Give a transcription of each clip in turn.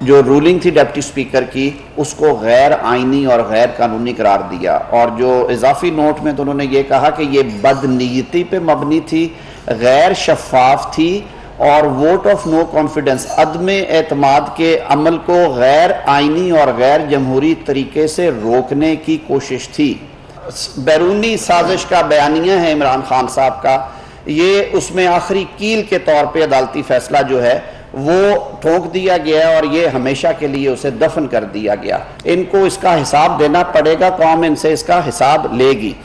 जो रूलिंग थी deputy speaker की उसको गैर आइनी और गैर कानूनी करार दिया। और जो इजाफी नोट में तो उन्होंने ये कहा कि ये बदनीयती पे मबनी थी, गैर शफाफ थी और वोट ऑफ नो कॉन्फिडेंस अदमे एतमाद के अमल को गैर आइनी और गैर जमहूरी तरीके से रोकने की कोशिश थी। बैरूनी साजिश का बयानिया है इमरान खान साहब का, ये उसमें आखिरी कील के तौर पे अदालती फैसला जो है वो ठोक दिया गया और ये हमेशा के लिए उसे दफन कर दिया गया। इनको इसका हिसाब देना पड़ेगा, कौम इनसे इसका हिसाब लेगी।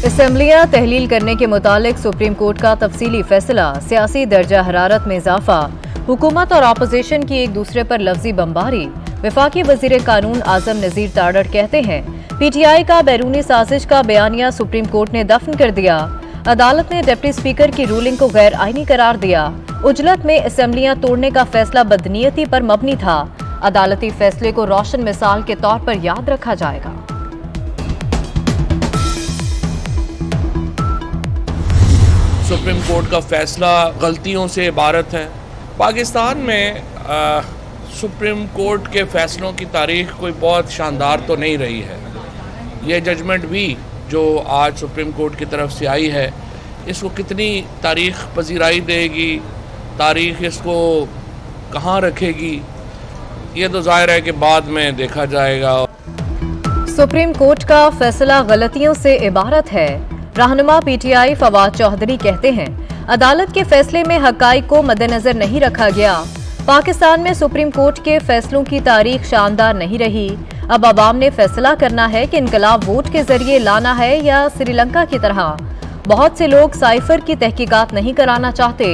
असेंबलियां तहलील करने के मुतालिक सुप्रीम कोर्ट का तफसीली फैसला, सियासी दर्जा हरारत में इजाफा, हुकूमत और अपोजिशन की एक दूसरे पर लफ्जी बमबारी। वफाकी वजीर कानून आजम नजीर तारड़ कहते हैं PTI का बैरूनी साजिश का बयानिया सुप्रीम कोर्ट ने दफन कर दिया। अदालत ने डिप्टी स्पीकर की रूलिंग को गैर आइनी करार दिया। उजलत में असेंबलियां तोड़ने का फैसला बदनीयती पर मबनी था। अदालती फैसले को रोशन मिसाल के तौर पर याद रखा जाएगा। सुप्रीम कोर्ट का फैसला गलतियों से इबारत है। पाकिस्तान में सुप्रीम कोर्ट के फैसलों की तारीख कोई बहुत शानदार तो नहीं रही है। ये जजमेंट भी जो आज सुप्रीम कोर्ट की तरफ से आई है, इसको कितनी तारीख पजीराई देगी, तारीख इसको कहाँ रखेगी, ये तो जाहिर है कि बाद में देखा जाएगा। सुप्रीम कोर्ट का फैसला गलतियों से इबारत है। रहनुमा PTI फवाद चौधरी कहते हैं अदालत के फैसले में हकाइक को मद्देनजर नहीं रखा गया। पाकिस्तान में सुप्रीम कोर्ट के फैसलों की तारीख शानदार नहीं रही। अब अवाम ने फैसला करना है कि इनकलाब वोट के जरिए लाना है या श्रीलंका की तरह। बहुत से लोग साइफर की तहकीकात नहीं कराना चाहते।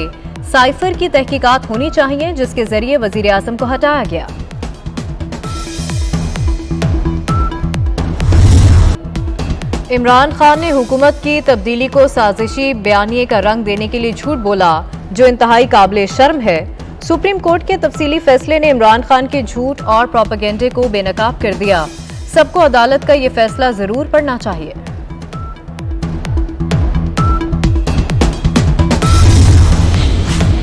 साइफर की तहकीकात होनी चाहिए जिसके जरिए वजीर आजम को हटाया गया। इमरान खान ने हुकूमत की तब्दीली को साजिशी बयानिए का रंग देने के लिए झूठ बोला, जो इंतहाई काबिल शर्म है। सुप्रीम कोर्ट के तफसीली फैसले ने इमरान खान के झूठ और प्रोपेगेंडे को बेनकाब कर दिया। सबको अदालत का ये फैसला जरूर पढ़ना चाहिए।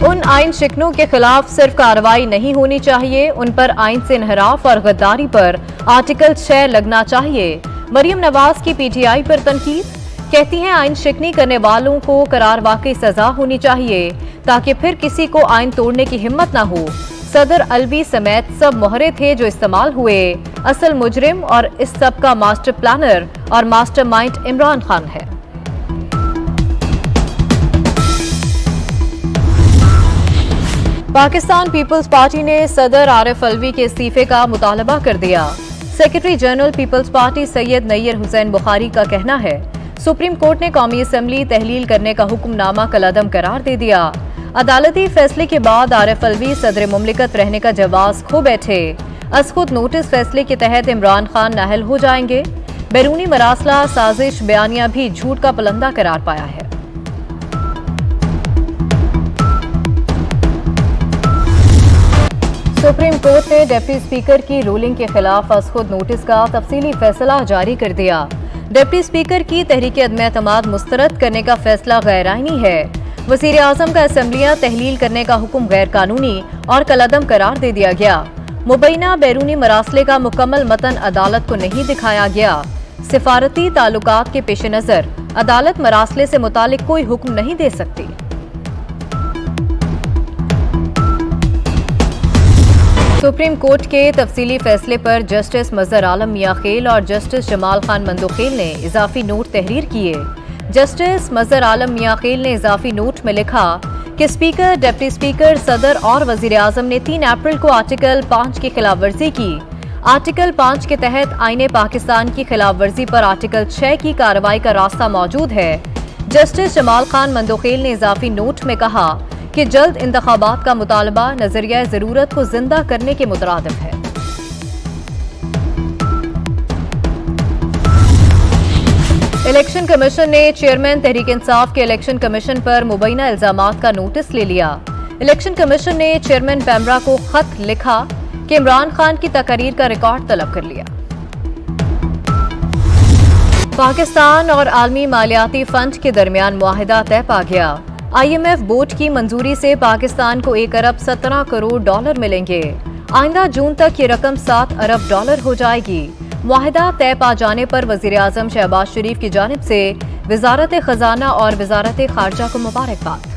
उन आइन शिकनों के खिलाफ सिर्फ कार्रवाई नहीं होनी चाहिए, उन पर आइन से इनहराफ और गद्दारी पर आर्टिकल 6 लगना चाहिए। मरियम नवाज की PTI पर तनकीद, कहती हैं आइन शिकनी करने वालों को करार वाकई सजा होनी चाहिए ताकि फिर किसी को आइन तोड़ने की हिम्मत ना हो। सदर अलवी समेत सब मोहरे थे जो इस्तेमाल हुए। असल मुजरिम और इस सब का मास्टर प्लानर और मास्टरमाइंड इमरान खान है। पाकिस्तान पीपल्स पार्टी ने सदर आरिफ अलवी के इस्तीफे का मुतालबा कर दिया। सेक्रेटरी जनरल पीपल्स पार्टी सैयद नैयर हुसैन बुखारी का कहना है सुप्रीम कोर्ट ने कौमी असम्बली तहलील करने का हुक्मनामा कलअदम करार दे दिया। अदालती फैसले के बाद आरिफ अलवी सदर मुमलिकत रहने का जवाज खो बैठे। अज खुद नोटिस फैसले के तहत इमरान खान नाअहल हो जाएंगे। बैरूनी मरासला साजिश बयानिया भी झूठ का पलंदा करार पाया है। सुप्रीम कोर्ट ने डिप्टी स्पीकर की रूलिंग के खिलाफ अज खुद नोटिस का तफसीली फैसला जारी कर दिया। डिप्टी स्पीकर की तहरीक अदम-ए-एतमाद मुस्तरद करने का फैसला गैर आइनी है। वजीर आजम का असम्बलियां तहलील करने का हुक्म गैर कानूनी और कलअदम करार दे दिया गया। मुबैना बैरूनी मरासले का मुकम्मल मतन अदालत को नहीं दिखाया गया। सिफारती ताल्लुकात के पेश नजर अदालत मरासले से मुतालिक कोई हुक्म नहीं दे सकती। सुप्रीम कोर्ट के तफसीली फैसले पर जस्टिस मजहर आलम मियाखेल और जस्टिस जमाल खान मंदोखेल ने इजाफी नोट तहरीर किए। जस्टिस मजहर आलम मियाखेल ने इजाफी नोट में लिखा कि स्पीकर, डिप्टी स्पीकर, सदर और वजीर आजम ने 3 अप्रैल को आर्टिकल 5 की खिलाफ वर्जी की। आर्टिकल 5 के तहत आईने पाकिस्तान की खिलाफ वर्जी पर आर्टिकल 6 की कार्रवाई का रास्ता मौजूद है। जस्टिस जमाल खान मंदोखेल ने इजाफी नोट में कहा कि जल्द इंतखाबात का मुतालबा नजरिया जरूरत को जिंदा करने के मुतरादिफ है। इलेक्शन कमीशन ने चेयरमैन तहरीक इंसाफ के इलेक्शन कमीशन पर मुबैना इल्जामात का नोटिस ले लिया। इलेक्शन कमीशन ने चेयरमैन पैमरा को खत लिखा कि इमरान खान की तकरीर का रिकॉर्ड तलब कर लिया। पाकिस्तान और आलमी मालियाती फंड के दरमियान मुआहिदा तय पा गया। IMF बोर्ड की मंजूरी से पाकिस्तान को $1 अरब 17 करोड़ मिलेंगे। आइंदा जून तक ये रकम $7 अरब हो जाएगी। मुआहिदा तय पा जाने पर वजीर आजम शहबाज शरीफ की जानिब से वजारत खजाना और वजारत खारजा को मुबारकबाद।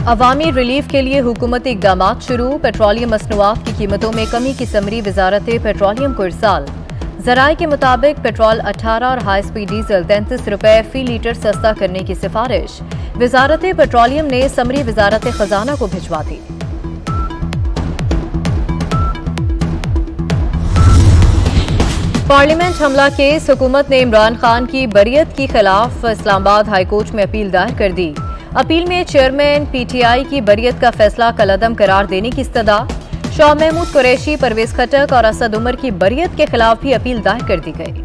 अवामी रिलीफ के लिए हुकूमती इक़दामात शुरू। पेट्रोलियम मसनूआत की कीमतों में कमी की समरी वजारत पेट्रोलियम को इरसाल। ज़राए के मुताबिक पेट्रोल 18 और हाई स्पीड डीजल 33 रुपए फी लीटर सस्ता करने की सिफारिश वजारत पेट्रोलियम ने समरी वजारत खजाना को भिजवा दी। पार्लियामेंट हमला केस। हुकूमत ने इमरान खान की बरियत के खिलाफ इस्लामाबाद हाईकोर्ट में अपील दायर कर दी। अपील में चेयरमैन पीटीआई की बरियत का फैसला कलअदम करार देने की इस्तदा। शाह महमूद कुरैशी, परवेज खटक और असद उमर की बरियत के खिलाफ भी अपील दायर कर दी गई।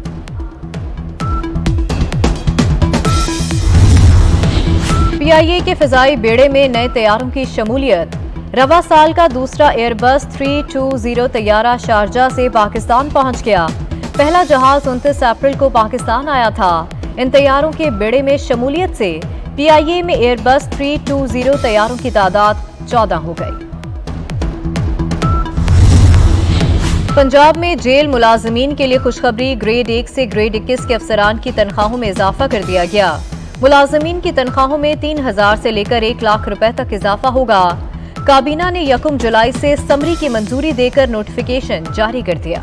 पीआईए के फिजाई बेड़े में नए तैयारों की शमूलियत। रवा साल का दूसरा एयरबस 320 तैयारा शारजा से पाकिस्तान पहुंच गया। पहला जहाज 29 अप्रैल को पाकिस्तान आया था। इन तैयारों के बेड़े में शमूलियत से पीआईए में एयरबस 320 तैयारों की तादाद 14 हो गई। पंजाब में जेल मुलाजमीन के लिए खुशखबरी। ग्रेड 1 से ग्रेड 21 के अफसरान की तनख्वाहों में इजाफा कर दिया गया। मुलाजमीन की तनख्वाहों में 3000 से लेकर 1 लाख रुपए तक इजाफा होगा। काबीना ने 1 जुलाई से समरी की मंजूरी देकर नोटिफिकेशन जारी कर दिया।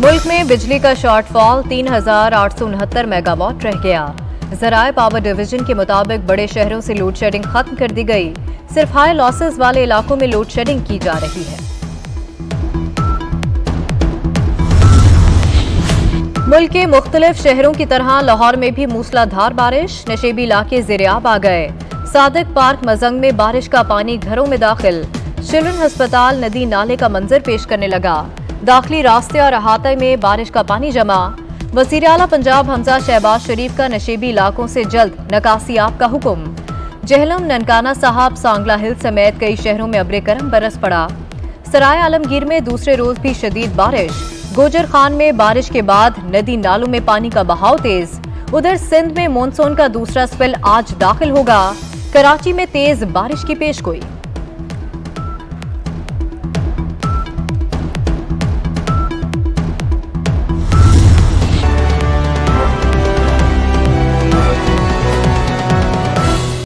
मुल्क में बिजली का शॉर्टफॉल 3869 मेगावाट रह गया। ज़राए पावर डिवीजन के मुताबिक बड़े शहरों से लोड शेडिंग खत्म कर दी गई। सिर्फ हाई लॉसेस वाले इलाकों में लोड शेडिंग की जा रही है। मुल्क के मुख्तलिफ शहरों की तरह लाहौर में भी मूसलाधार बारिश। नशेबी इलाके ज़ेरियाब आ गए। सादिक पार्क मजंग में बारिश का पानी घरों में दाखिल। चिल्ड्रन अस्पताल नदी नाले का मंजर पेश करने लगा। दाखिली रास्ते और अहाते में बारिश का पानी जमा। वज़ीर आला पंजाब हमजा शहबाज शरीफ का नशेबी इलाकों से जल्द नकासियाब का हुक्म। जहलम, ननकाना साहब, सांगला हिल समेत कई शहरों में अब्रे करम बरस पड़ा। सराय आलमगीर में दूसरे रोज भी शदीद बारिश। गोजर खान में बारिश के बाद नदी नालों में पानी का बहाव तेज। उधर सिंध में मानसून का दूसरा स्पेल आज दाखिल होगा। कराची में तेज बारिश की पेशगोई।